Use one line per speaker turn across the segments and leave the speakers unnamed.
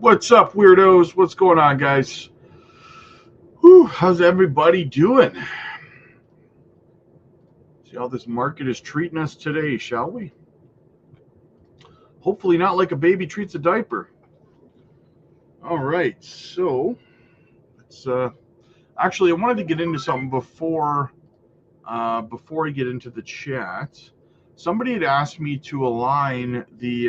What's up, weirdos? What's going on, guys? Whew, how's everybody doing? See how this market is treating us today, shall we? Hopefully not like a baby treats a diaper. All right, so it's actually I wanted to get into something before I get into the chat. Somebody had asked me to align the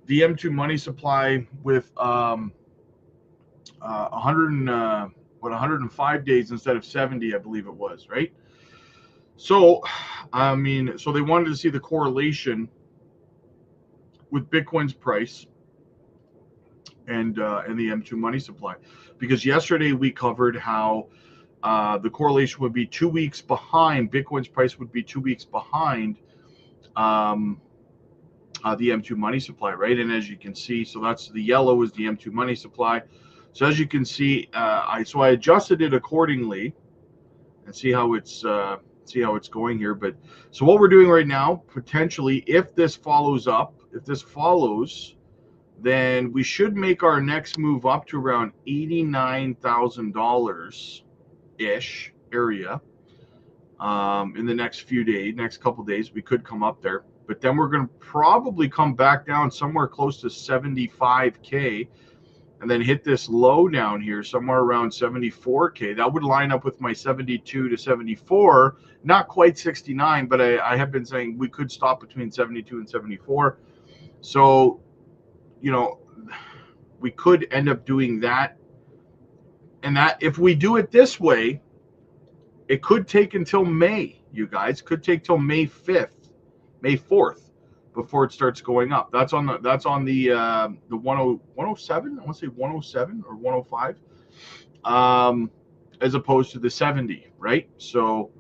M2 money supply with 105 days instead of 70, I believe it was, right? So, so they wanted to see the correlation with Bitcoin's price and the M2 money supply, because yesterday we covered how the correlation would be 2 weeks behind. Bitcoin's price would be 2 weeks behind um, the M2 money supply, right? And as you can see, so that's the yellow is the M2 money supply. So as you can see, I adjusted it accordingly, and see how it's going here. But so what we're doing right now, potentially, if this follows, then we should make our next move up to around $89,000 ish area. In the next couple days, we could come up there, but then we're going to probably come back down somewhere close to 75K, and then hit this low down here somewhere around 74K. That would line up with my 72 to 74, not quite 69, but I have been saying we could stop between 72 and 74. So, we could end up doing that. And that, if we do it this way, it could take until May, you guys. Could take till May 5th, May 4th, before it starts going up. That's on the 107. I want to say 107 or 105, as opposed to the 70, right? So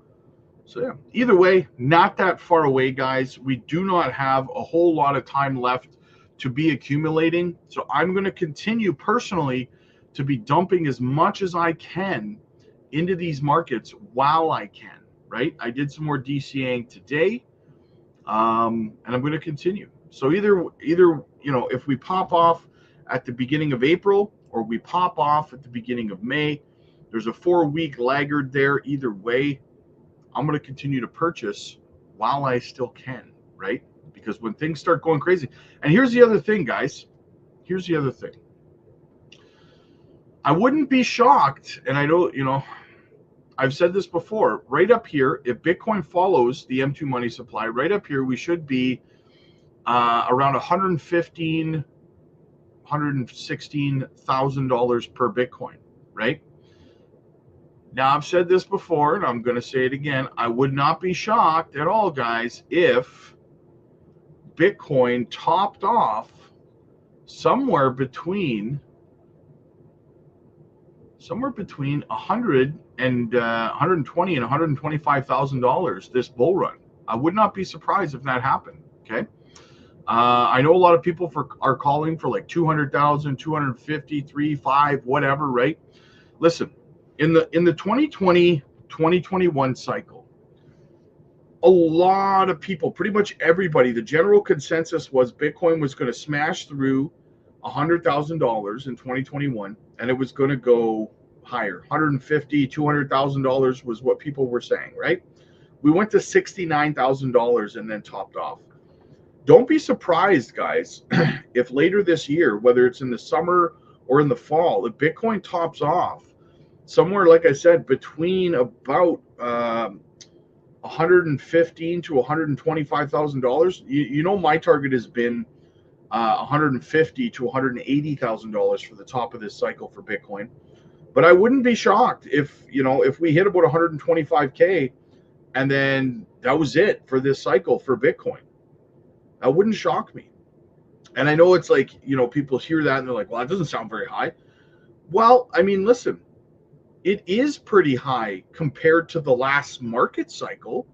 yeah. Either way, not that far away, guys. We do not have a whole lot of time left to be accumulating. So I'm going to continue personally to be dumping as much as I can into these markets while I can, right? I did some more DCAing today, and I'm going to continue. So either if we pop off at the beginning of April or we pop off at the beginning of May, there's a 4-week laggard there. Either way, I'm going to continue to purchase while I still can, right? Because when things start going crazy, and here's the other thing, guys. Here's the other thing. I wouldn't be shocked, and I don't, I've said this before, right up here, if Bitcoin follows the M2 money supply, right up here, we should be around $116,000 per Bitcoin, right? Now, I've said this before, and I'm going to say it again. I would not be shocked at all, guys, if Bitcoin topped off somewhere between 100 and 120 and $125,000 this bull run. I would not be surprised if that happened. Okay. I know a lot of people are calling for like 200,000, 250, 3, 5, whatever, right? Listen, in the 2020, 2021 cycle, a lot of people, pretty much everybody, the general consensus was Bitcoin was going to smash through $100,000 in 2021, and it was going to go higher. $150,000, $200,000 was what people were saying, right? We went to $69,000 and then topped off. Don't be surprised, guys, if later this year, whether it's in the summer or in the fall, if Bitcoin tops off somewhere, like I said, between about $115,000 to $125,000. My target has been $150,000 to $180,000 for the top of this cycle for Bitcoin. But I wouldn't be shocked if we hit about 125K and then that was it for this cycle for Bitcoin. That wouldn't shock me. And I know it's like, people hear that and they're like, well, that doesn't sound very high. Well, I mean, listen, it is pretty high compared to the last market cycle,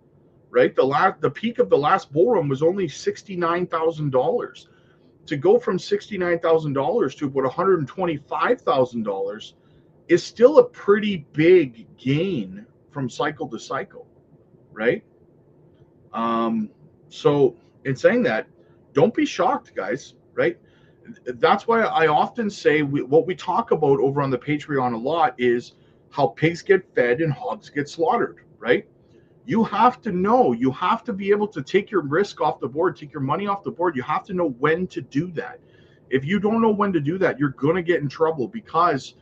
right? The peak of the last bull run was only $69,000. To go from $69,000 to about $125,000 is still a pretty big gain from cycle to cycle, right? So in saying that, don't be shocked, guys, right? that's why I often say what we talk about over on the Patreon a lot is how pigs get fed and hogs get slaughtered, right? You have to know, you have to be able to take your risk off the board, take your money off the board. You have to know when to do that. If you don't know when to do that, you're going to get in trouble, because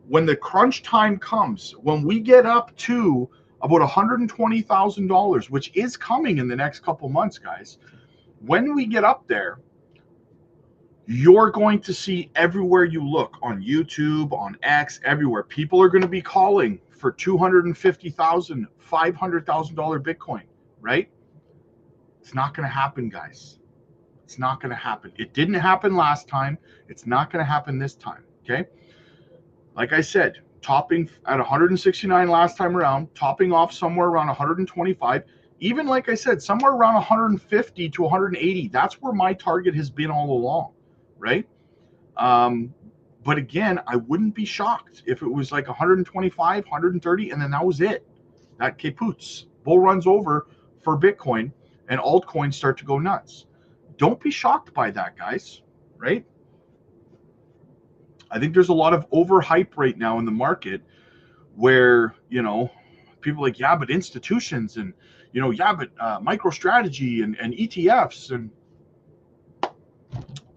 when the crunch time comes, when we get up to about $120,000, which is coming in the next couple months, guys, when we get up there, you're going to see everywhere you look, on YouTube, on X, everywhere, people are going to be calling for $250,000, $500,000 Bitcoin, right? It's not going to happen, guys. It's not going to happen. It didn't happen last time. It's not going to happen this time, okay? Like I said, topping at 169 last time around, topping off somewhere around 125, even like I said, somewhere around 150 to 180. That's where my target has been all along, right? But again, I wouldn't be shocked if it was like 125, 130, and then that was it. That kaputz. Bull runs over for Bitcoin, and altcoins start to go nuts. Don't be shocked by that, guys, right? I think there's a lot of overhype right now in the market where, you know, people are like, yeah, but institutions, and, you know, yeah, but MicroStrategy and ETFs, and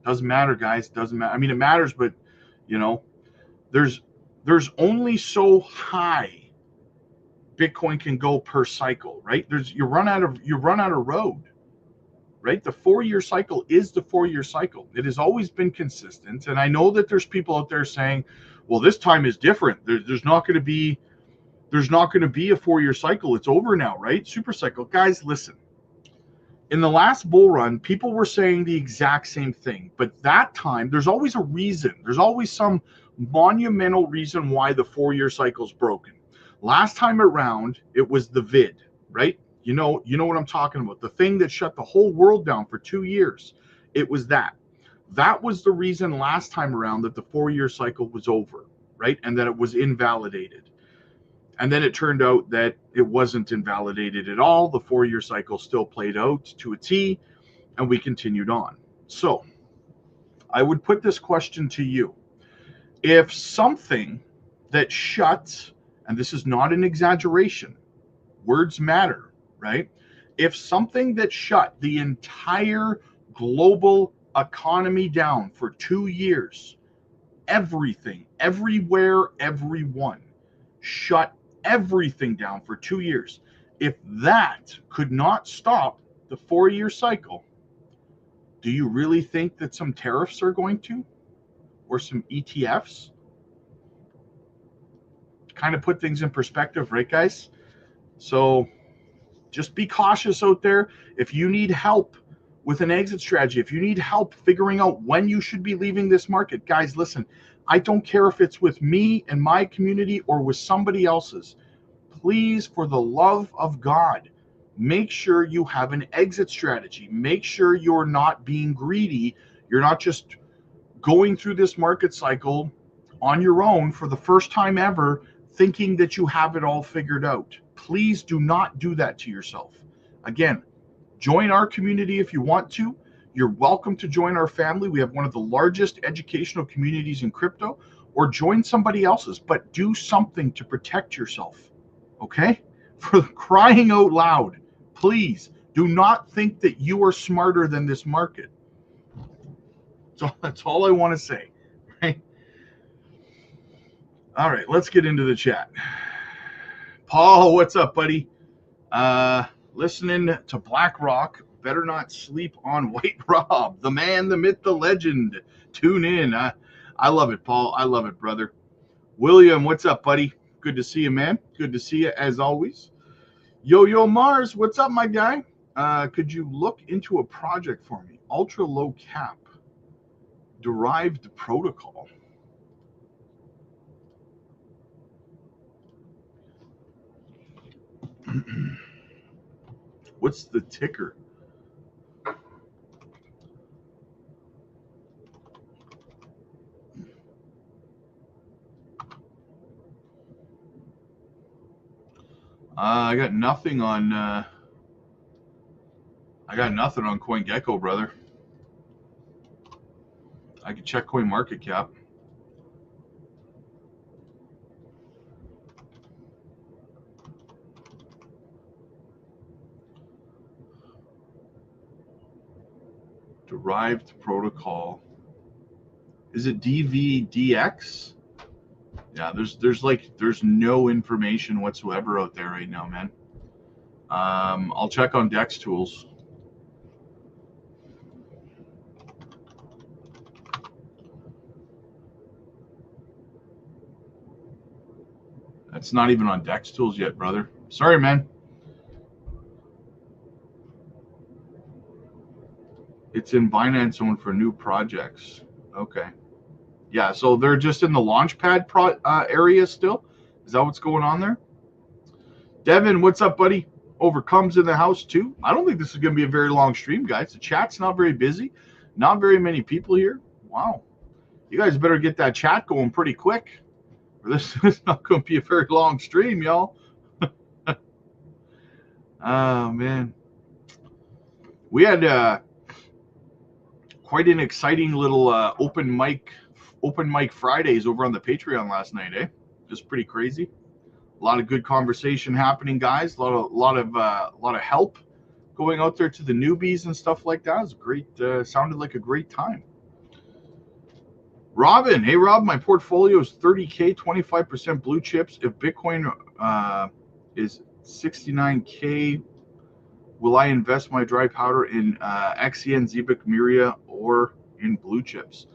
doesn't matter, guys. Doesn't matter. I mean, it matters, but, you know, there's only so high Bitcoin can go per cycle, right? You run out of road, right? The 4-year cycle is the 4-year cycle. It has always been consistent, and I know that there's people out there saying, well, this time is different. There's not going to be a 4-year cycle. It's over now, right? Super cycle. Guys, listen. In the last bull run, people were saying the exact same thing, but that time, there's always a reason. There's always some monumental reason why the 4-year cycle's broken. Last time around, it was the vid, right? You know what I'm talking about. The thing that shut the whole world down for 2 years. It was that. That was the reason last time around that the 4-year cycle was over, right? And that it was invalidated. And then it turned out that it wasn't invalidated at all. The 4-year cycle still played out to a T, and we continued on. So I would put this question to you. If something that shuts, and this is not an exaggeration, words matter, right? If something that shut the entire global economy down for 2 years, everything, everywhere, everyone, shut everything down for 2 years. If that could not stop the 4-year cycle, do you really think that some tariffs are going to? Or some ETFs? Kind of put things in perspective, right, guys? So just be cautious out there. If you need help with an exit strategy, if you need help figuring out when you should be leaving this market, guys, listen, I don't care if it's with me and my community or with somebody else's. Please, for the love of God, make sure you have an exit strategy. Make sure you're not being greedy. You're not just going through this market cycle on your own for the first time ever, thinking that you have it all figured out. Please do not do that to yourself. Again, join our community if you want to. You're welcome to join our family. We have one of the largest educational communities in crypto, or join somebody else's, but do something to protect yourself. Okay? For crying out loud, please do not think that you are smarter than this market. So that's all I want to say. Right? All right, let's get into the chat. Paul, what's up, buddy? Listening to BlackRock. Better not sleep on White Rob. The man, the myth, the legend. Tune in. I love it, Paul. I love it, brother. William, what's up, buddy? Good to see you, man. Good to see you as always. Yo Mars, what's up, my guy? Could you look into a project for me? Ultra low cap derived protocol. What's the ticker? I got nothing on CoinGecko, brother. I could check CoinMarketCap. Derived protocol. Is it DVDX? Yeah, there's no information whatsoever out there right now, man. I'll check on Dex Tools. That's not even on Dex Tools yet, brother. Sorry, man. It's in Binance Zone for new projects. Okay. Yeah, so they're just in the Launchpad area still? Is that what's going on there? Devin, what's up, buddy? Overcomes in the house, too. I don't think this is going to be a very long stream, guys. The chat's not very busy. Not very many people here. Wow. You guys better get that chat going pretty quick. This is not going to be a very long stream, y'all. Oh, man. We had quite an exciting little open mic Fridays over on the Patreon last night, eh? Just pretty crazy. A lot of good conversation happening, guys. A lot of help going out there to the newbies and stuff like that. It was great. Sounded like a great time. Robin, hey Rob, my portfolio is 30K, 25% blue chips. If Bitcoin is 69K, will I invest my dry powder in XEN, Zebik, Miria, or in blue chips?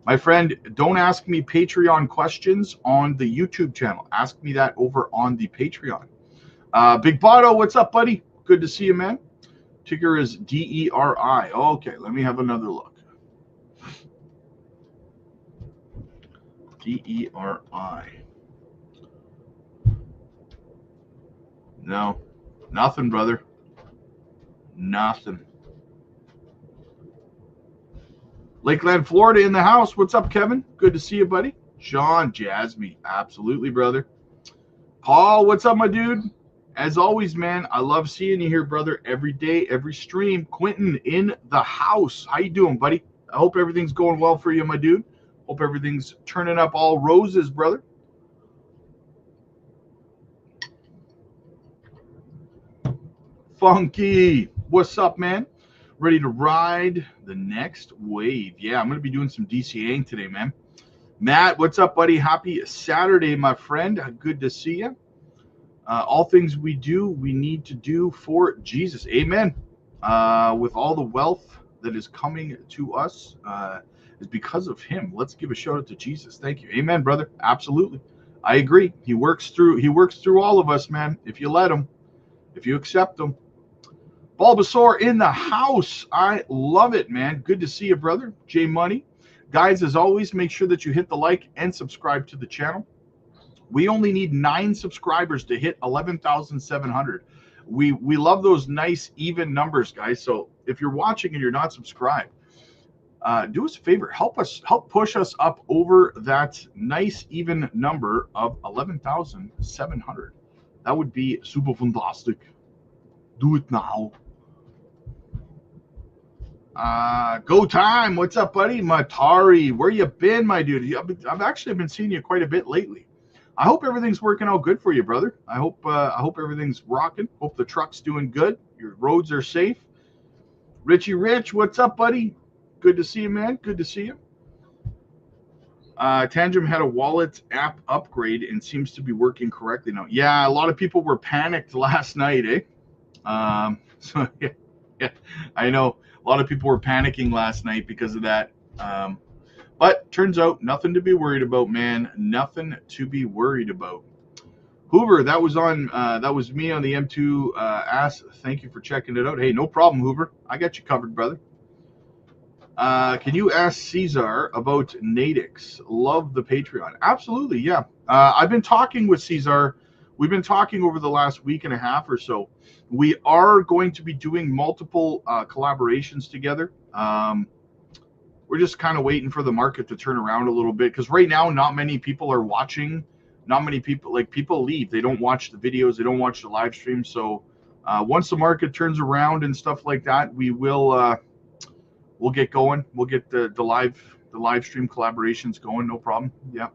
My friend, don't ask me Patreon questions on the YouTube channel. Ask me that over on the Patreon. Big Bato, what's up, buddy? Good to see you, man. Ticker is DERI. Okay, let me have another look. DERI. No, nothing, brother. Nothing. Lakeland, Florida in the house. What's up, Kevin? Good to see you, buddy. Sean, Jasmine. Absolutely, brother. Paul, what's up, my dude? As always, man, I love seeing you here, brother. Every day, every stream. Quentin in the house. How you doing, buddy? I hope everything's going well for you, my dude. Hope everything's turning up all roses, brother. Funky, what's up, man? Ready to ride the next wave. Yeah, I'm going to be doing some DCAing today, man. Matt, what's up, buddy? Happy Saturday, my friend. Good to see you. All things we do, we need to do for Jesus. Amen. With all the wealth that is coming to us, is because of him. Let's give a shout out to Jesus. Thank you. Amen, brother. Absolutely. I agree. He works through all of us, man. If you let him, if you accept him. Bulbasaur in the house. I love it, man. Good to see you, brother. J Money. Guys, as always, make sure that you hit the like and subscribe to the channel. We only need 9 subscribers to hit 11,700. We love those nice even numbers, guys. So if you're watching and you're not subscribed, do us a favor. Help push us up over that nice even number of 11,700. That would be super fantastic. Do it now. Go time. What's up, buddy? Matari, where you been, my dude? I've actually been seeing you quite a bit lately. I hope everything's working out good for you, brother. I hope everything's rocking. Hope the truck's doing good. Your roads are safe. Richie Rich, what's up, buddy? Good to see you, man. Good to see you. Tangent had a wallet app upgrade and seems to be working correctly now. Yeah, a lot of people were panicked last night, eh? So yeah, I know a lot of people were panicking last night because of that. But turns out nothing to be worried about, man. Nothing to be worried about. Hoover, that was me on the M2 Ask. Thank you for checking it out. Hey, no problem, Hoover. I got you covered, brother. Can you ask Cesar about Nadix? Love the Patreon. Absolutely, yeah. I've been talking with Cesar. We've been talking over the last week and a half or so. We are going to be doing multiple collaborations together. We're just kind of waiting for the market to turn around a little bit because right now not many people are watching. Not many people, people leave. They don't watch the videos. They don't watch the live stream. So once the market turns around and stuff like that, we'll get going. We'll get the live the live stream collaborations going, no problem. Yeah.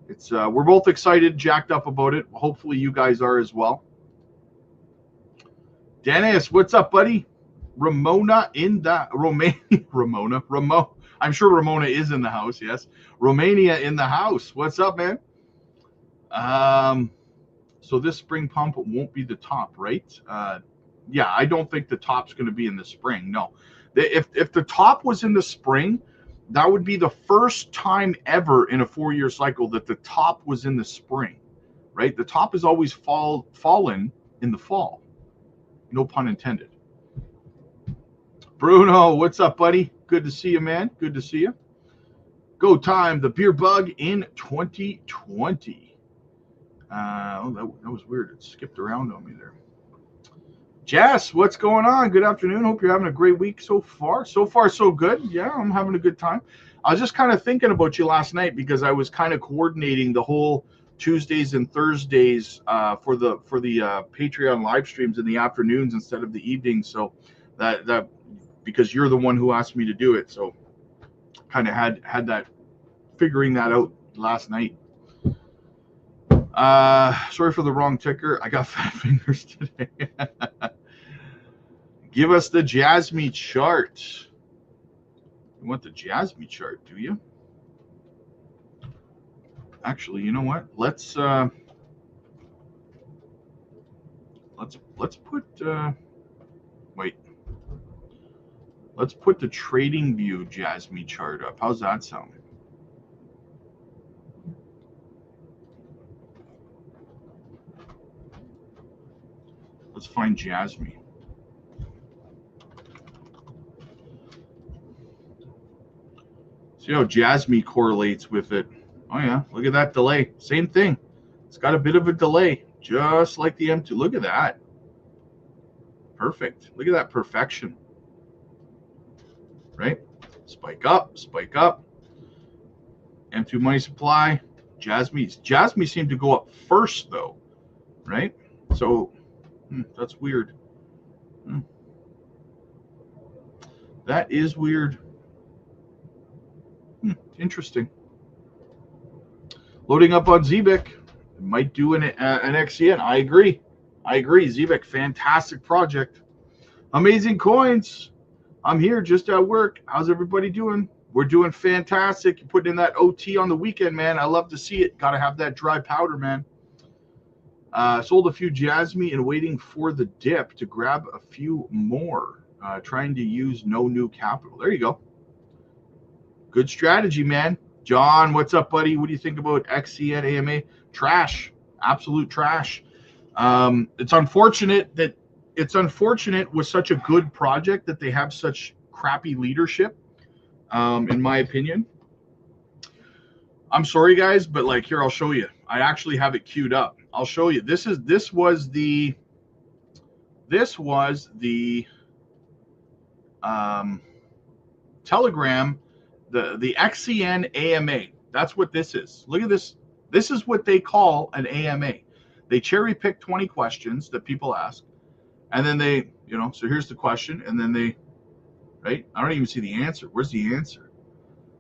It's we're both excited, jacked up about it. Hopefully you guys are as well. Dennis, what's up, buddy? Ramona in the Ramona. I'm sure Ramona is in the house. Yes, Romania in the house. What's up, man? So this spring pump won't be the top, right? Yeah, I don't think the top's going to be in the spring. No, if the top was in the spring, that would be the first time ever in a 4-year cycle that the top was in the spring, right? The top has always fallen in the fall. No pun intended. Bruno, what's up, buddy? Good to see you, man. Good to see you. Go time, the beer bug in 2020. Oh, that was weird. It skipped around on me there. Jess, what's going on? Good afternoon. Hope you're having a great week so far. So far, so good. Yeah, I'm having a good time. I was just kind of thinking about you last night because I was kind of coordinating the whole Tuesdays and Thursdays for the Patreon live streams in the afternoons instead of the evenings. So that because you're the one who asked me to do it, so kind of had that figuring that out last night. Sorry for the wrong ticker. I got fat fingers today. Give us the Jasmine chart. You want the Jasmine chart, do you? Actually, you know what? Let's put wait. Let's put the Trading View Jasmine chart up. How's that sound? Let's find Jasmine. See how Jasmine correlates with it. Oh yeah, look at that delay. Same thing. It's got a bit of a delay, just like the M2. Look at that. Perfect. Look at that perfection. Right? Spike up, spike up. M2 money supply. Jasmine seemed to go up first though, right? So that's weird. That is weird. Interesting. Loading up on Zebek. Might do an XCN. I agree. Zebek, fantastic project. Amazing coins. I'm here just at work. How's everybody doing? We're doing fantastic. You're putting in that OT on the weekend, man. I love to see it. Got to have that dry powder, man. Sold a few Jasmine and waiting for the dip to grab a few more. Trying to use no new capital. There you go. Good strategy, man. John, what's up, buddy? What do you think about XCN AMA? Trash. Absolute trash. It's unfortunate with such a good project that they have such crappy leadership, in my opinion. I'm sorry, guys, but like here, I'll show you. I actually have it queued up. I'll show you. This was the Telegram, the XCN AMA. That's what this is. Look at this. This is what they call an AMA. They cherry pick 20 questions that people ask, and then they, so here's the question, and then they, right? I don't even see the answer. Where's the answer?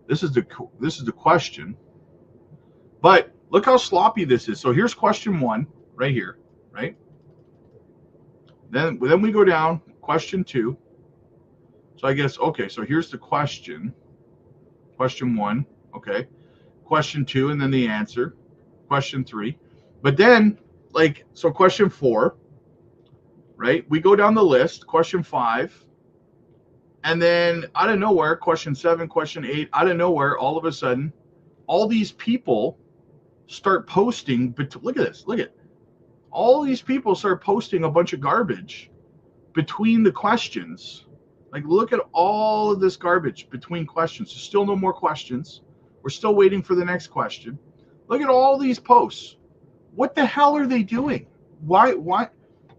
This is the question. But look how sloppy this is. So here's question 1 right here, right? Then we go down, question 2. So I guess, okay, so here's the question. Question 1, okay. Question 2, and then the answer. Question 3. But then, so question 4, right? We go down the list, question 5. And then out of nowhere, question 7, question 8, out of nowhere, all of a sudden, all these people start posting, but look at this, all these people start posting a bunch of garbage between the questions. Look at all of this garbage between questions. There's still no more questions. We're still waiting for the next question. Look at all these posts. What the hell are they doing? Why?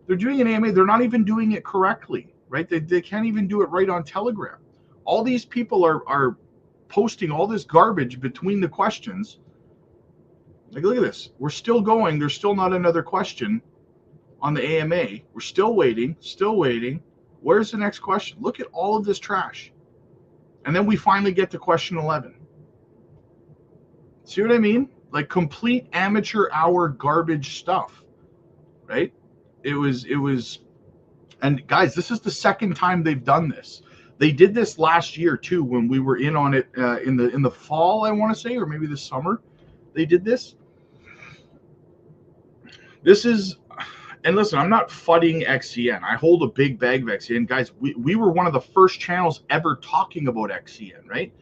They're doing an AMA. They're not even doing it correctly, right? They can't even do it right on Telegram. All these people are posting all this garbage between the questions. Look at this. We're still going. There's still not another question on the AMA. We're still waiting. Where's the next question? Look at all of this trash. And then we finally get to question 11. See what I mean? Like complete amateur hour garbage stuff, right? It was, and guys, this is the second time they've done this. They did this last year too when we were in on it in the fall, I want to say, or maybe the summer. They did this. This is, and listen, I'm not fudding XCN. I hold a big bag of XCN. Guys, we were one of the first channels ever talking about XCN, right?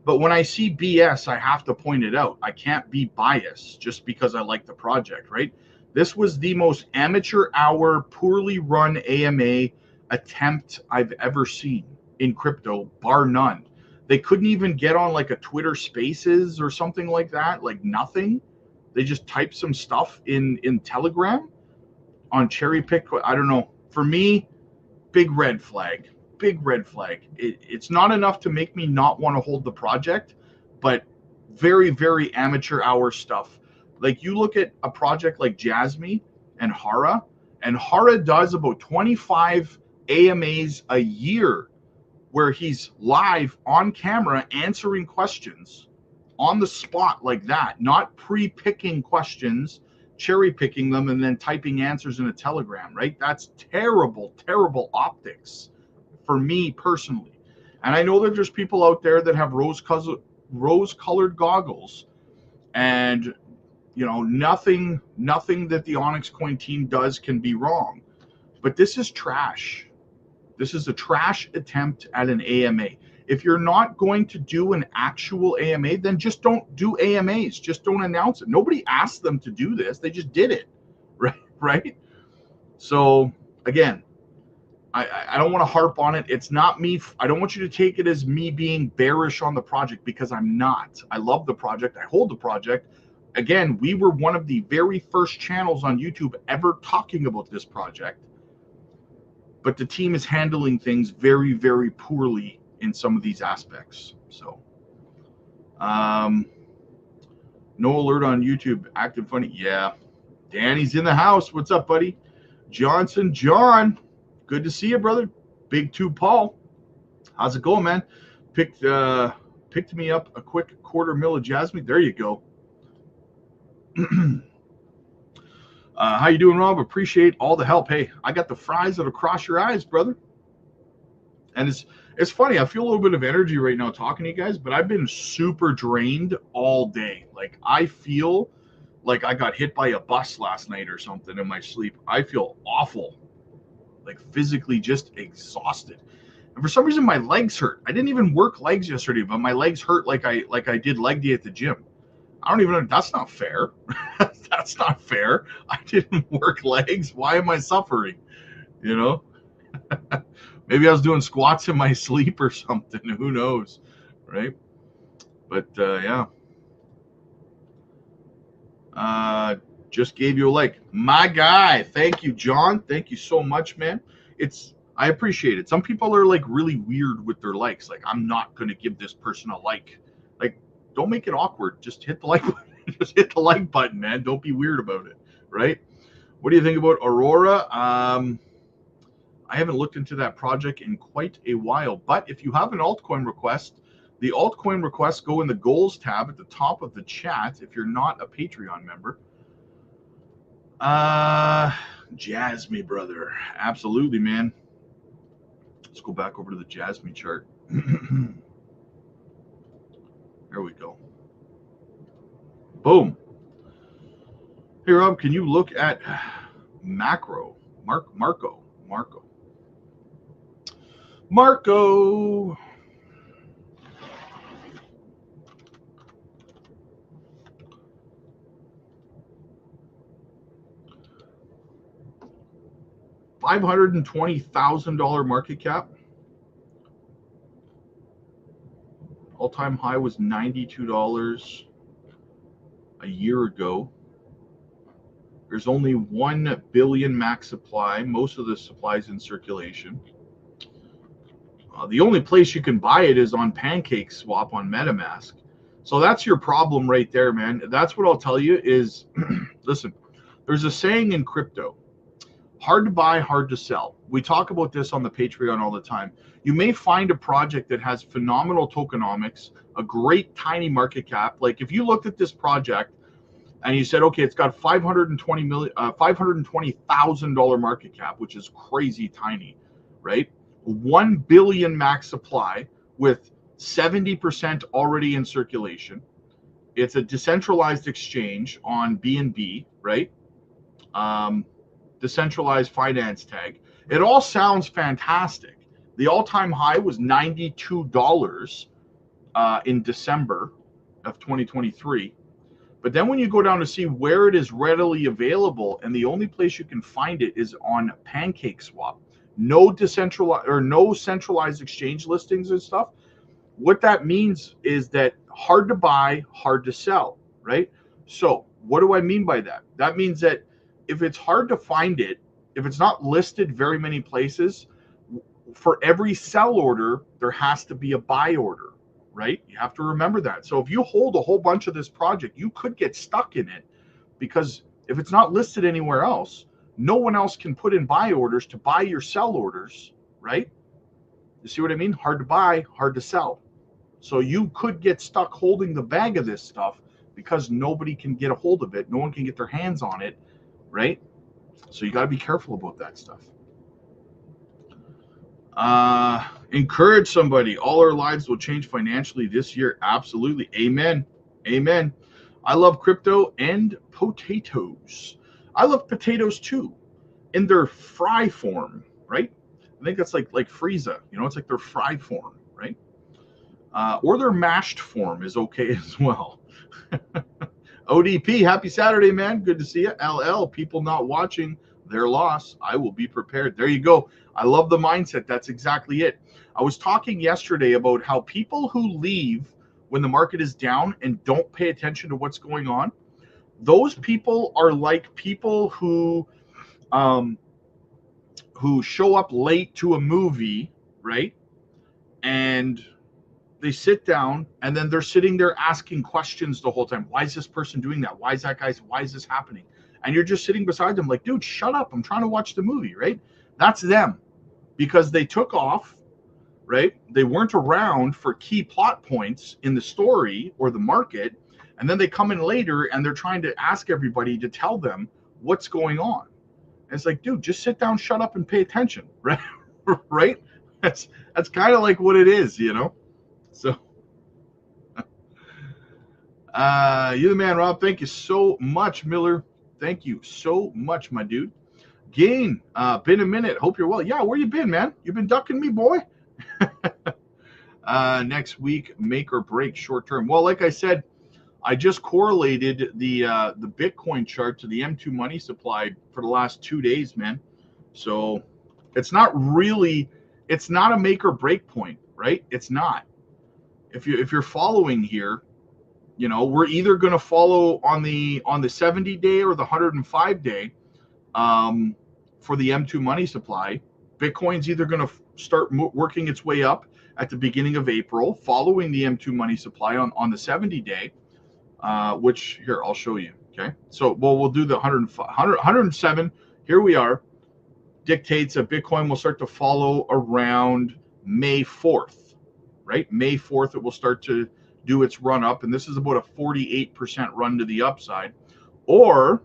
But when I see BS, I have to point it out. I can't be biased just because I like the project, right? This was the most amateur hour, poorly run AMA attempt I've ever seen in crypto, bar none. They couldn't even get on like a Twitter Spaces or something like that, like nothing. They just typed some stuff in Telegram on cherry pick. I don't know. For me, big red flag. Big red flag. It's not enough to make me not want to hold the project, but very, very amateur hour stuff. Like you look at a project like Jasmy and Hara does about 25 AMAs a year where he's live on camera answering questions on the spot like that, not pre-picking questions, cherry picking them and then typing answers in a Telegram, right? That's terrible, terrible optics for me personally. And I know that there's people out there that have rose-colored goggles, and you know, nothing that the Onyx Coin team does can be wrong. But this is trash. This is a trash attempt at an AMA. If you're not going to do an actual AMA, then just don't do AMAs. Just don't announce it. Nobody asked them to do this. They just did it, right? So again, I don't want to harp on it. It's not me. I don't want you to take it as me being bearish on the project, because I'm not. I love the project. I hold the project. Again, we were one of the very first channels on YouTube ever talking about this project. But the team is handling things very, very poorly in some of these aspects. So, no alert on YouTube. Active funny. Yeah. Danny's in the house. What's up, buddy? Johnson John. Good to see you, brother. Big Two Paul. How's it going, man? Picked me up a quick $250,000 of Jasmine. There you go. How you doing, Rob? Appreciate all the help. Hey, I got the fries that'll cross your eyes, brother. And it's funny. I feel a little bit of energy right now talking to you guys, but I've been super drained all day. Like I feel like I got hit by a bus last night or something in my sleep. I feel awful, like physically just exhausted. And for some reason, my legs hurt. I didn't even work legs yesterday, but my legs hurt like I did leg day at the gym. I don't even know. That's not fair. That's not fair. I didn't work legs. Why am I suffering? You know, maybe I was doing squats in my sleep or something. Who knows? Right. But yeah. Just gave you a like. My guy. Thank you, John. Thank you so much, man. I appreciate it. Some people are like really weird with their likes. Like, I'm not going to give this person a like. Like, don't make it awkward. Just hit the like button. Just hit the like button, man. Don't be weird about it, right? What do you think about Aurora? I haven't looked into that project in quite a while, but if you have an altcoin request, the altcoin requests go in the goals tab at the top of the chat if you're not a Patreon member. Jasmy, brother. Absolutely, man. Let's go back over to the Jasmy chart. There we go. Boom. Hey, Rob, can you look at Marco. $520,000 market cap. All-time high was $92 a year ago. There's only 1 billion max supply. Most of the supply is in circulation. The only place you can buy it is on PancakeSwap on MetaMask. So that's your problem right there, man. That's what I'll tell you is, listen, there's a saying in crypto. hard to buy, hard to sell. We talk about this on the Patreon all the time. You may find a project that has phenomenal tokenomics, a great tiny market cap. Like if you looked at this project and you said, okay, it's got $520,000 market cap, which is crazy tiny, right? 1 billion max supply with 70% already in circulation. It's a decentralized exchange on BNB, right? Decentralized finance tag. It all sounds fantastic. The all-time high was $92 in December of 2023. But then when you go down to see where it is readily available, and the only place you can find it is on PancakeSwap, no decentralized or no centralized exchange listings and stuff. What that means is that hard to buy, hard to sell, right? So what do I mean by that? That means that if it's hard to find it, if it's not listed very many places, for every sell order, there has to be a buy order, right? You have to remember that. So if you hold a whole bunch of this project, you could get stuck in it because if it's not listed anywhere else, no one else can put in buy orders to buy your sell orders, right? You see what I mean? Hard to buy, hard to sell. So you could get stuck holding the bag of this stuff because nobody can get a hold of it. No one can get their hands on it, right? So you got to be careful about that stuff. Encourage somebody. All our lives will change financially this year. Absolutely. Amen. Amen. I love crypto and potatoes. I love potatoes too, in their fry form, right? I think that's like Frieza. You know, it's like their fry form, right? Or their mashed form is okay as well. ODP, happy Saturday, man. Good to see you. LL, people not watching, their loss. I will be prepared. There you go. I love the mindset. That's exactly it. I was talking yesterday about how people who leave when the market is down and don't pay attention to what's going on, those people are like people who show up late to a movie, right? And they sit down and then they're sitting there asking questions the whole time. Why is this person doing that? Why is that guy? Why is this happening? And you're just sitting beside them like, dude, shut up. I'm trying to watch the movie, right? That's them because they took off, right? They weren't around for key plot points in the story or the market. And then they come in later and they're trying to ask everybody to tell them what's going on. And it's like, dude, just sit down, shut up and pay attention, right? Right? That's kind of like what it is, you know? So, you're the man, Rob. Thank you so much, Miller. Thank you so much, my dude. Gain, been a minute. Hope you're well. Yeah, where you been, man? You been ducking me, boy? Next week, make or break short term. Well, like I said, I just correlated the Bitcoin chart to the M2 money supply for the last 2 days, man. So it's not a make or break point, right? It's not. If you're following here, you know, we're either going to follow on the 70-day or the 105-day for the M2 money supply. Bitcoin's either going to start working its way up at the beginning of April, following the M2 money supply on the 70-day, which here I'll show you. Okay, so we'll do the 107. Here we are. Dictates that Bitcoin will start to follow around May 4th. Right, May 4th, it will start to do its run up, and this is about a 48% run to the upside, or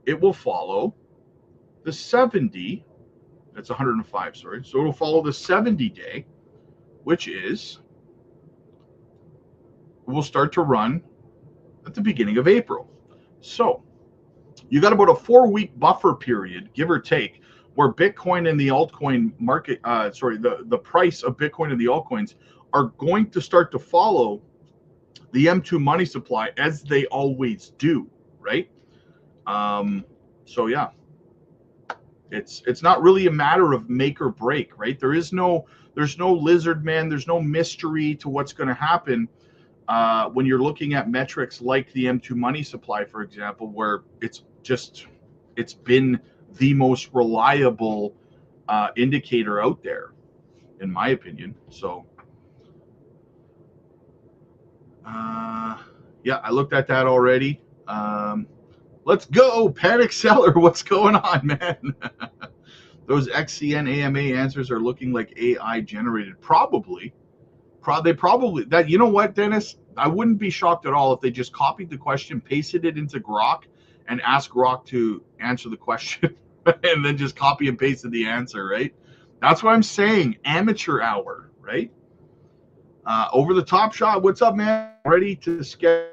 it will follow the 70. That's 105, sorry. So it'll follow the 70-day, which will start to run at the beginning of April. So you got about a 4-week buffer period, give or take, where Bitcoin and the altcoin market, the price of Bitcoin and the altcoins are going to start to follow the M2 money supply as they always do, right? So yeah, it's not really a matter of make or break, right? There's no lizard man, there's no mystery to what's going to happen when you're looking at metrics like the M2 money supply, for example, where it's been the most reliable indicator out there, in my opinion. So, yeah, I looked at that already. Let's go, Panic Seller. What's going on, man? Those XCN AMA answers are looking like AI generated. Probably. They probably that. You know what, Dennis? I wouldn't be shocked at all if they just copied the question, pasted it into Grok, and asked Grok to answer the question, and then just copy and pasted the answer. Right? That's what I'm saying. Amateur hour, right? Over the top shot. What's up, man? Ready to schedule.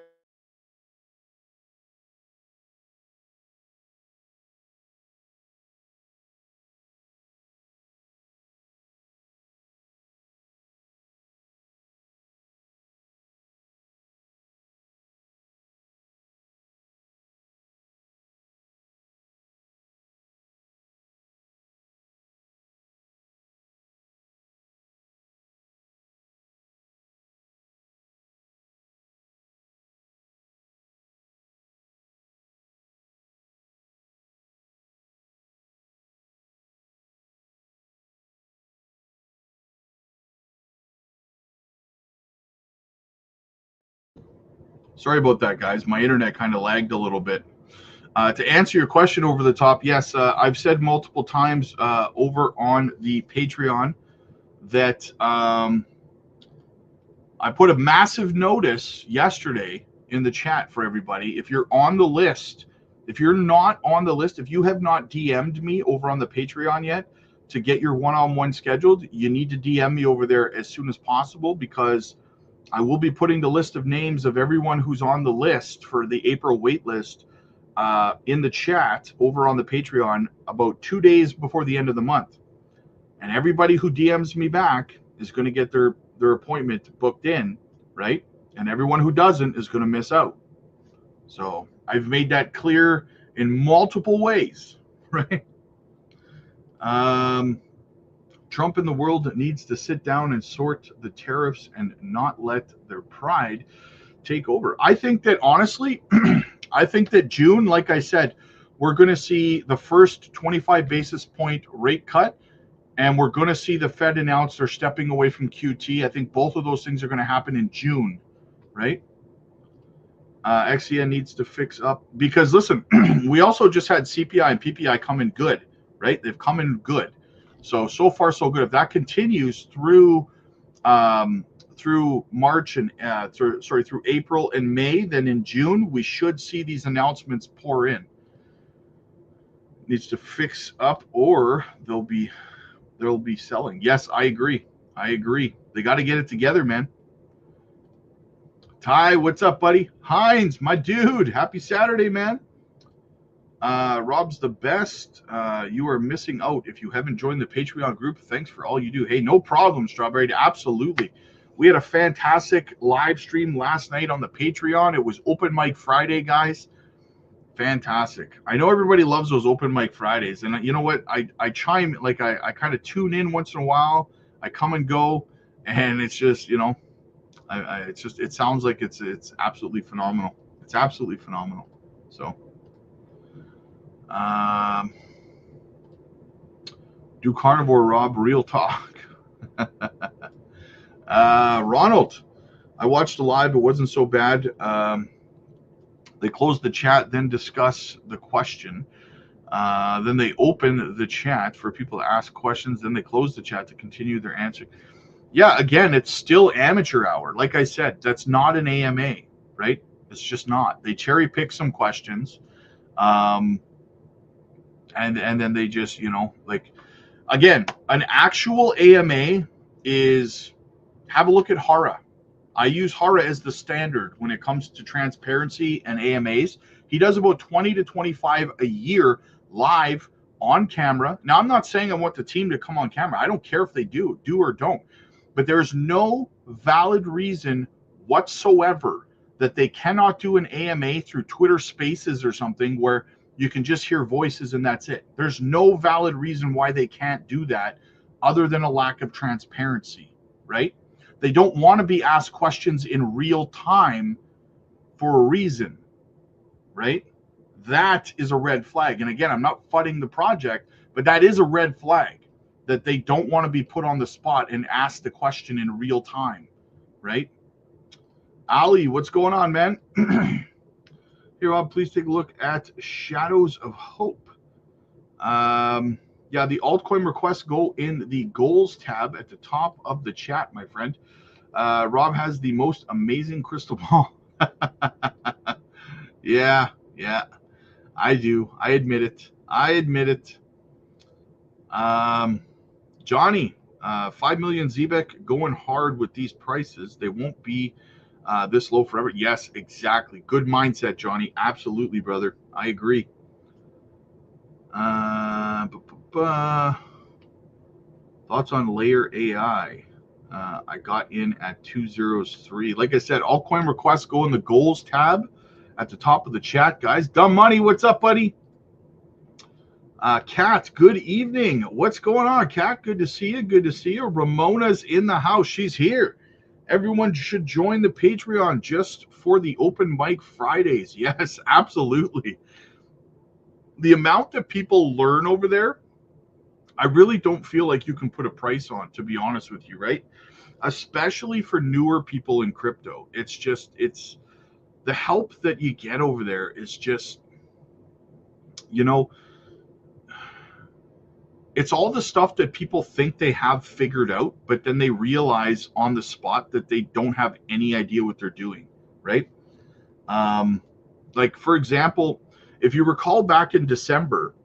Sorry about that, guys. My internet kind of lagged a little bit. To answer your question over the top, yes, I've said multiple times over on the Patreon that I put a massive notice yesterday in the chat for everybody. If you're on the list, if you're not on the list, if you have not DM'd me over on the Patreon yet to get your one-on-one scheduled, you need to DM me over there as soon as possible, because I will be putting the list of names of everyone who's on the list for the April wait list in the chat over on the Patreon about 2 days before the end of the month. And everybody who DMs me back is going to get their appointment booked in, right? And everyone who doesn't is going to miss out. So I've made that clear in multiple ways, right? Trump and the world needs to sit down and sort the tariffs and not let their pride take over. I think that, honestly, I think that June, like I said, we're going to see the first 25 basis point rate cut, and we're going to see the Fed announce they're stepping away from QT. I think both of those things are going to happen in June, right? XCN needs to fix up, because listen, we also just had CPI and PPI come in good, right? They've come in good. So far so good. If that continues through March and through April and May, then in June we should see these announcements pour in. Needs to fix up, or they'll be selling. Yes, I agree. They got to get it together, man. Ty, what's up, buddy? Heinz, my dude, happy Saturday, man. Rob's the best. You are missing out if you haven't joined the Patreon group. Thanks for all you do. Hey, no problem, Strawberry. Absolutely. We had a fantastic live stream last night on the Patreon. It was Open Mic Friday, guys. Fantastic. I know everybody loves those Open Mic Fridays, and you know what? I chime, like I kind of tune in once in a while. I come and go, and it's just, you know, it sounds like it's absolutely phenomenal. It's absolutely phenomenal. So. Do carnivore, Rob, real talk. Ronald, I watched the live. It wasn't so bad. They close the chat, then discuss the question. Then they open the chat for people to ask questions. Then they close the chat to continue their answer. Yeah, again, it's still amateur hour. Like I said, that's not an AMA, right? It's just not. They cherry pick some questions. And then they just, you know, like, again, an actual AMA is, have a look at Hara. I use Hara as the standard when it comes to transparency and AMAs. He does about 20 to 25 a year live on camera. Now, I'm not saying I want the team to come on camera. I don't care if they do or don't. But there's no valid reason whatsoever that they cannot do an AMA through Twitter Spaces or something where you can just hear voices and that's it. There's no valid reason why they can't do that other than a lack of transparency, right? They don't want to be asked questions in real time for a reason, right? That is a red flag. And again, I'm not fudding the project, but that is a red flag that they don't want to be put on the spot and ask the question in real time, right? Ali, what's going on, man? Hey, Rob, please take a look at Shadows of Hope. Yeah, the altcoin requests go in the goals tab at the top of the chat, my friend. Rob has the most amazing crystal ball. Yeah, yeah, I do. I admit it. I admit it. Johnny, 5 million Zebek going hard with these prices. They won't be this low forever. Yes, exactly. Good mindset, Johnny. Absolutely, brother. I agree. Thoughts on Layer AI? I got in at 203. Like I said, altcoin requests go in the goals tab at the top of the chat, guys. Dumb Money, what's up, buddy? Kat, good evening. What's going on, Kat? Good to see you. Good to see you. Ramona's in the house. She's here. Everyone should join the Patreon just for the open mic Fridays. Yes, absolutely. The amount that people learn over there, I really don't feel like you can put a price on, to be honest with you, right? Especially for newer people in crypto. It's the help that you get over there is just, you know, it's all the stuff that people think they have figured out, but then they realize on the spot that they don't have any idea what they're doing, right? Like for example, if you recall back in December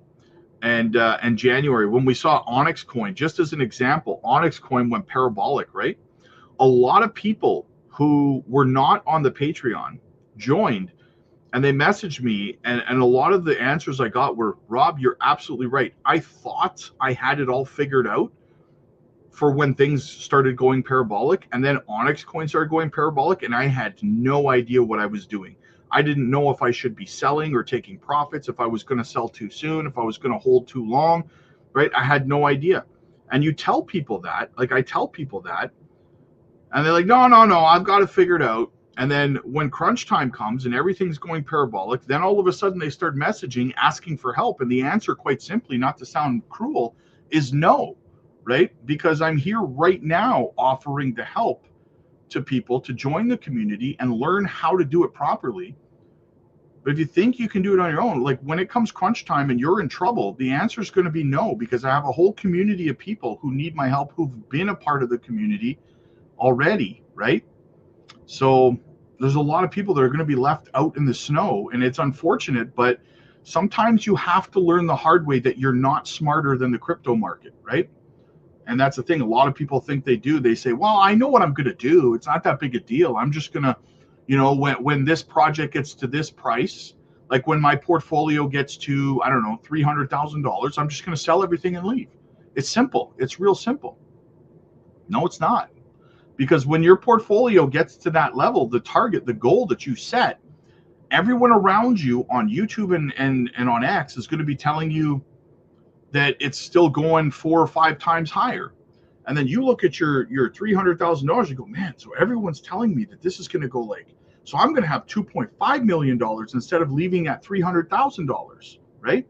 and January when we saw Onyx Coin, just as an example, Onyx Coin went parabolic, right? A lot of people who were not on the Patreon joined and they messaged me, and a lot of the answers I got were, Rob, you're absolutely right. I thought I had it all figured out for when things started going parabolic, and then Onyx Coin started going parabolic, and I had no idea what I was doing. I didn't know if I should be selling or taking profits, if I was going to sell too soon, if I was going to hold too long, right? I had no idea. And you tell people that, like I tell people that, and they're like, no, no, no, I've got it figured out. And then when crunch time comes and everything's going parabolic, then all of a sudden they start messaging, asking for help. And the answer, quite simply, not to sound cruel, is no, right? Because I'm here right now offering the help to people to join the community and learn how to do it properly. But if you think you can do it on your own, like when it comes crunch time and you're in trouble, the answer is going to be no, because I have a whole community of people who need my help, who've been a part of the community already, right? So there's a lot of people that are going to be left out in the snow, and it's unfortunate, but sometimes you have to learn the hard way that you're not smarter than the crypto market, right? And that's the thing. A lot of people think they do. They say, well, I know what I'm going to do. It's not that big a deal. I'm just going to, when this project gets to this price, like when my portfolio gets to, I don't know, $300,000, I'm just going to sell everything and leave. It's simple. It's real simple. No, it's not. Because when your portfolio gets to that level, the target, the goal that you set, everyone around you on YouTube and on X is going to be telling you that it's still going 4 or 5 times higher. And then you look at your $300,000, you go, man, so everyone's telling me that this is going to go like, so I'm going to have $2.5 million instead of leaving at $300,000, right?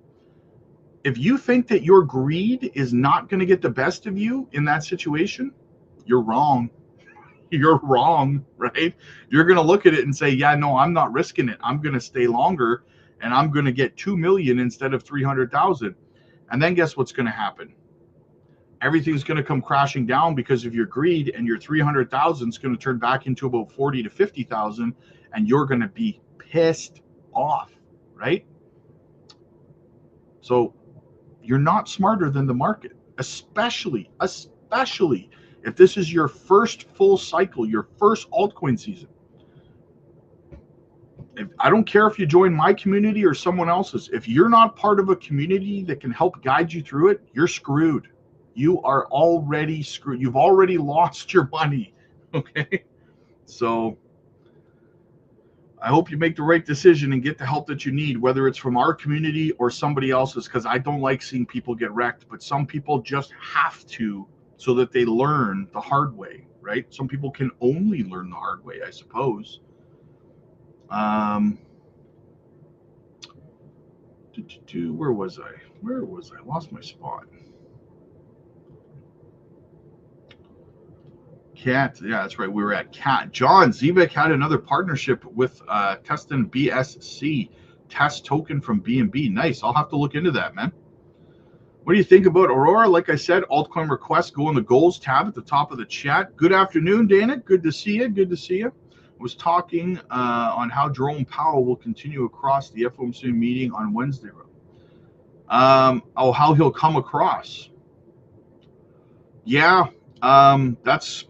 If you think that your greed is not going to get the best of you in that situation, you're wrong. You're wrong, right? You're going to look at it and say, yeah, no, I'm not risking it. I'm going to stay longer and I'm going to get 2 million instead of 300,000. And then guess what's going to happen? Everything's going to come crashing down because of your greed, and your 300,000 is going to turn back into about 40 to 50,000, and you're going to be pissed off, right? So you're not smarter than the market, especially if this is your first full cycle, your first altcoin season. I don't care if you join my community or someone else's. If you're not part of a community that can help guide you through it, you're screwed. You are already screwed. You've already lost your money. Okay. So I hope you make the right decision and get the help that you need, whether it's from our community or somebody else's, because I don't like seeing people get wrecked, but some people just have to so that they learn the hard way, right? Some people can only learn the hard way, I suppose. Where was I? Lost my spot. Cat, yeah, that's right. We were at Cat. John Zebek had another partnership with Testin BSC test token from BNB. Nice. I'll have to look into that, man. What do you think about Aurora? Like I said, altcoin requests go in the goals tab at the top of the chat. Good afternoon, Dana. Good to see you. Good to see you. I was talking on how Jerome Powell will continue across the FOMC meeting on Wednesday. How he'll come across. Yeah, that's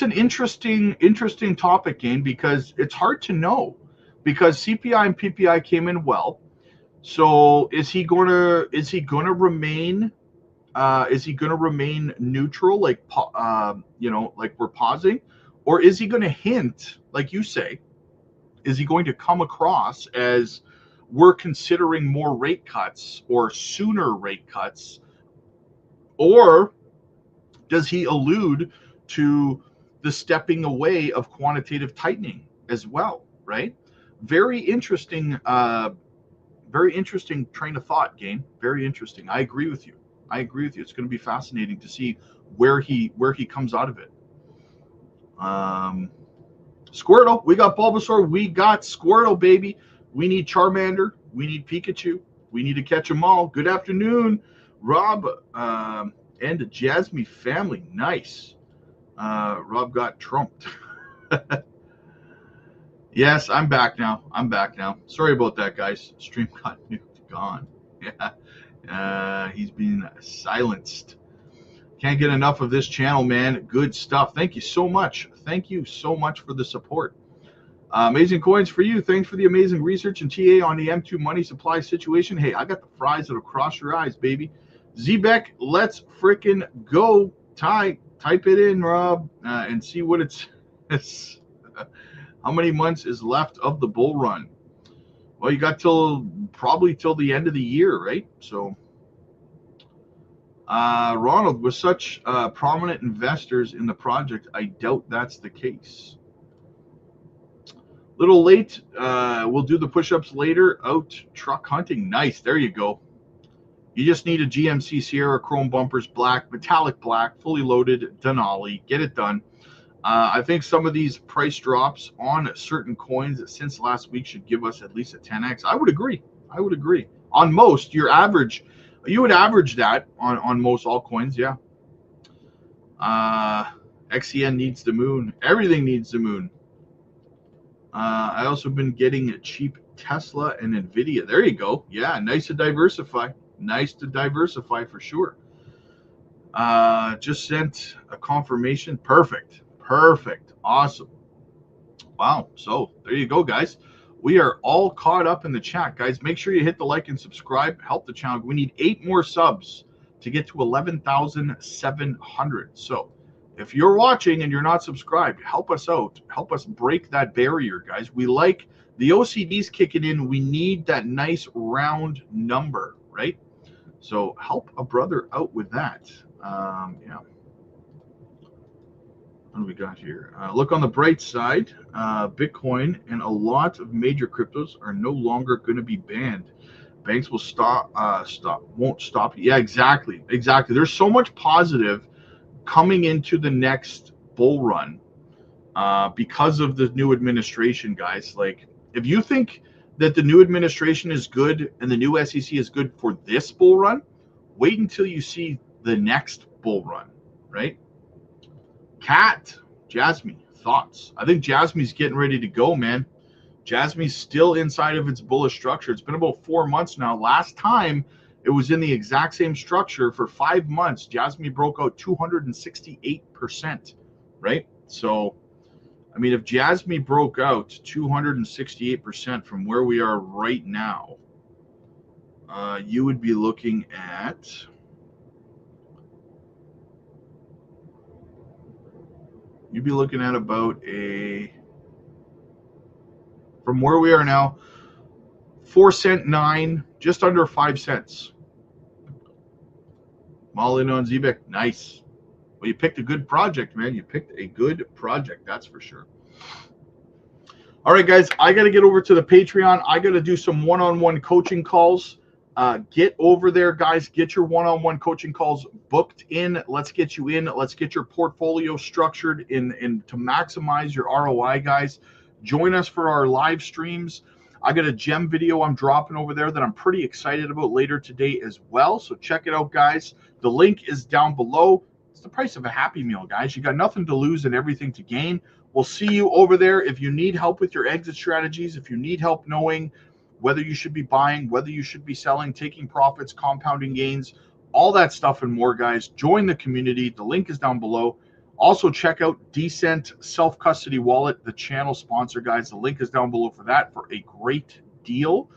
an interesting topic, Gain, because it's hard to know, because CPI and PPI came in well. So is he gonna remain neutral, like like we're pausing, or is he going to hint, like you say, is he going to come across as we're considering more rate cuts or sooner rate cuts, or does he allude to the stepping away of quantitative tightening as well, right? Very interesting train of thought, Gain. Very interesting. I agree with you. It's going to be fascinating to see where he comes out of it. Squirtle, we got Bulbasaur, we got Squirtle, baby. We need Charmander, we need Pikachu, we need to catch them all. Good afternoon, Rob, and the Jasmine family. Nice. Rob got trumped. Yes, I'm back now. Sorry about that, guys. Stream got gone. Yeah. He's been silenced. Can't get enough of this channel, man. Good stuff. Thank you so much. Thank you so much for the support. Amazing coins for you. Thanks for the amazing research and TA on the M2 money supply situation. Hey, I got the fries that'll cross your eyes, baby. Zbeck, let's freaking go. Type it in, Rob, and see what it's. How many months is left of the bull run? Well, you got probably till the end of the year, right? So, Ronald, with such prominent investors in the project, I doubt that's the case. Little late. We'll do the push-ups later. Out truck hunting. Nice. There you go. You just need a GMC Sierra chrome bumpers, black, metallic black, fully loaded, Denali. Get it done. I think some of these price drops on certain coins since last week should give us at least a 10x. I would agree. On most, you would average that on most altcoins, yeah. XCN needs the moon. Everything needs the moon. I also been getting a cheap Tesla and Nvidia. There you go. Yeah, nice to diversify. For sure. Just sent a confirmation. Perfect. Awesome. Wow. So there you go, guys. We are all caught up in the chat, guys. Make sure you hit the like and subscribe. Help the channel. We need 8 more subs to get to 11,700. So if you're watching and you're not subscribed, help us out. Help us break that barrier, guys. We like the OCDs kicking in. We need that nice round number, right? So help a brother out with that. Yeah. What do we got here? Look on the bright side. Bitcoin and a lot of major cryptos are no longer going to be banned. Banks will won't stop. Yeah, exactly. There's so much positive coming into the next bull run because of the new administration, guys. Like, if you think that the new administration is good and the new SEC is good for this bull run, wait until you see the next bull run, right? Cat, Jasmine, thoughts? I think Jasmine's getting ready to go, man. Jasmine's still inside of its bullish structure. It's been about 4 months now. Last time it was in the exact same structure for 5 months. Jasmine broke out 268%, right? So, I mean, if Jasmine broke out 268% from where we are right now, you would be looking at about from where we are now, 4 cent 9, just under 5 cents. All in on Zbeck. Nice. Well, you picked a good project, man. You picked a good project, that's for sure. All right, guys, I got to get over to the Patreon. I got to do some one-on-one coaching calls Get over there, guys. Get your one-on-one coaching calls booked in. Let's get you in. Let's get your portfolio structured in to maximize your ROI, guys. Join us for our live streams. I got a gem video I'm dropping over there that I'm pretty excited about later today as well. So check it out, guys. The link is down below. It's the price of a Happy Meal, guys. You got nothing to lose and everything to gain. We'll see you over there. If you need help with your exit strategies, if you need help knowing whether you should be buying, whether you should be selling, taking profits, compounding gains, all that stuff and more, guys. Join the community. The link is down below. Also, check out Decent Self-Custody Wallet, the channel sponsor, guys. The link is down below for that for a great deal.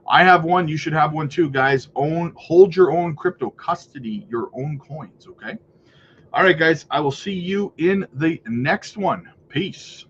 I have one. You should have one too, guys. Hold your own crypto. Custody your own coins, okay? All right, guys. I will see you in the next one. Peace.